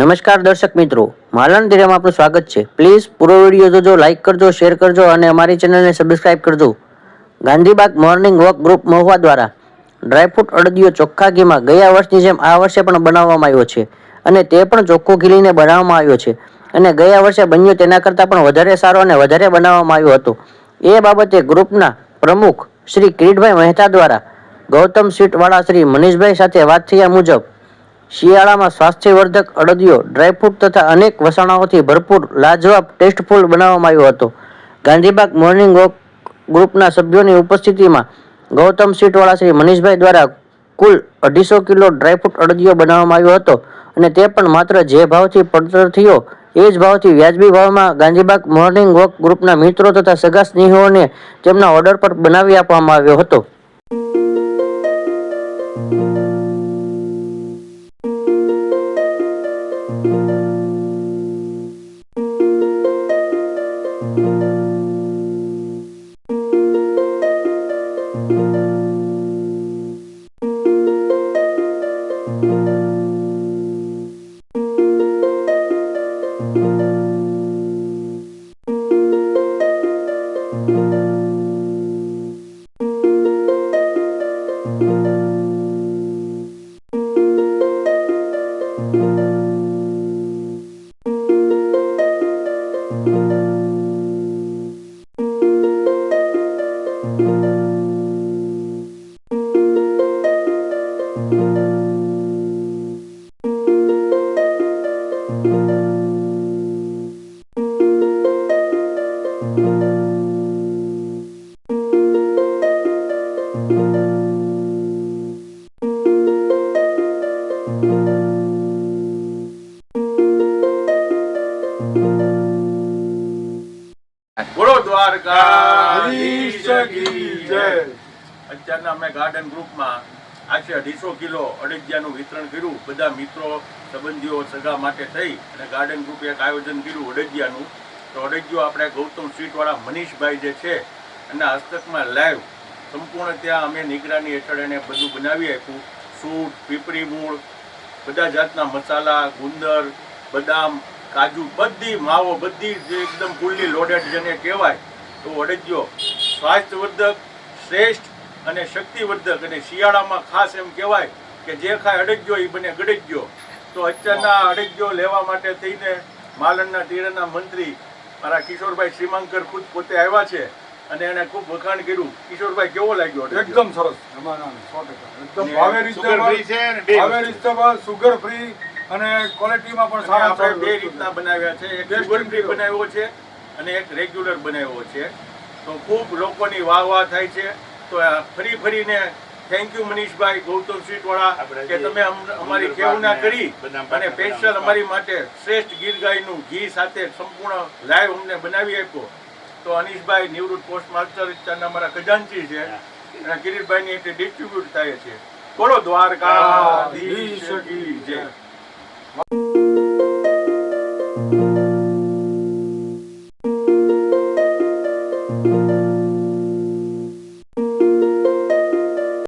નમસ્કાર દર્શક મિત્રો, માલણ ધીરામાં આપનું સ્વાગત છે. પ્લીઝ પૂરો વિડીયો જોજો, લાઇક કરજો, શેર કરજો અને અમારી ચેનલને સબસ્ક્રાઇબ કરજો. Gandhibagh morning walk group Mahuva દ્વારા ડ્રાયફ્રૂટ અડદિયો ચોખ્ખા ઘીમાં ગયા વર્ષની જેમ આ વર્ષે પણ બનાવવામાં આવ્યો છે અને તે પણ ચોખ્ખો ઘી લઈને બનાવવામાં આવ્યો છે અને ગયા વર્ષે બન્યો તેના કરતાં પણ વધારે સારો અને વધારે બનાવવામાં આવ્યો હતો. એ બાબતે ગ્રુપના પ્રમુખ શ્રી કિરીટભાઈ મહેતા દ્વારા ગૌતમ સ્વીટવાળા શ્રી મનીષભાઈ સાથે વાત થયા મુજબ શિયાળામાં સ્વાસ્થ્યવર્ધક અડદિયો ડ્રાયફ્રૂટ તથા અનેક વસાણાઓથી ભરપૂર લાજવાબ ટેસ્ટફુલ બનાવવામાં આવ્યો હતો. ગાંધીબાગ મોર્નિંગ વોક ગ્રુપના સભ્યોની ઉપસ્થિતિમાં ગૌતમ સ્વીટવાળા શ્રી મનીષભાઈ દ્વારા કુલ 250 કિલો ડ્રાયફ્રૂટ અડદિયો બનાવવામાં આવ્યો હતો અને તે પણ માત્ર જે ભાવથી પડતર થયો એ જ ભાવથી વ્યાજબી ભાવમાં ગાંધીબાગ મોર્નિંગ વોક ગ્રુપના મિત્રો તથા સગા સ્નેહીઓને તેમના ઓર્ડર પર બનાવી આપવામાં આવ્યો હતો. બોલો દ્વારકાધીશ કી જય. અત્યારના અમે ગાર્ડન ગ્રુપમાં આશરે 250 કિલો અડદિયાનું વિતરણ કર્યું. બધા મિત્રો સંબંધીઓ સગા માટે થઈ અને ગાર્ડન ગ્રુપે એક આયોજન કર્યું અડદિયાનું. તો અડદિયો આપણે ગૌતમ સ્વીટવાળા મનીષભાઈ જે છે એના હસ્તકમાં લાઈવ સંપૂર્ણ ત્યાં અમે નિગરાની હેઠળ એને બધું બનાવી આપ્યું. સૂટ, પીપળી મૂળ, બધા જાતના મસાલા, ગુંદર, બદામ, કાજુ, બધી માવો, બધી એકદમ ફૂલ્લી લોડેડ જેને કહેવાય. તો અડદિયો સ્વાસ્થ્યવર્ધક, શ્રેષ્ઠ અને શક્તિવર્ધક અને શિયાળામાં ખાસ એમ કહેવાય કે જે ખાય અડદિયો એ બને ગડદિયો. તો અત્યારના અડદિયો લેવા માટે થઈને માલણના તીરના મંત્રી મારા કિશોરભાઈ શ્રીમાંકર ખુદ પોતે આવ્યા છે અને એને ખૂબ વખાણ કર્યું. કિશોરભાઈ, કેવો લાગ્યો? એકદમ સરસ, એકદમ ભાવે રીતના સુગર ફ્રી અને ક્વોલિટીમાં પણ સારા. આપણે બે રીતના બનાવ્યા છે, એક સુગર ફ્રી બનાવ્યો છે અને એક રેગ્યુલર બનાવ્યો છે. તો ખૂબ લોકોની વાહ થાય છે. તો ફરીને થેન્ક યુ મનીષભાઈ, ગૌતમ સ્વીટવાળા, કે તમે અમારી કેવના કરી અને સ્પેશિયલ અમારી માટે શ્રેષ્ઠ ગીર ગાયનું ઘી સાથે સંપૂર્ણ લાઈવ અમને બનાવી આપ્યો. તો અનીશભાઈ નિવૃત્ત પોસ્ટ માસ્ટર અમારા ખજાનચી છે અને કિરીટભાઈની એટલે ડિસ્ટ્રીબ્યુટ થાય છે. બોલો દ્વારકાધીશ કી જય.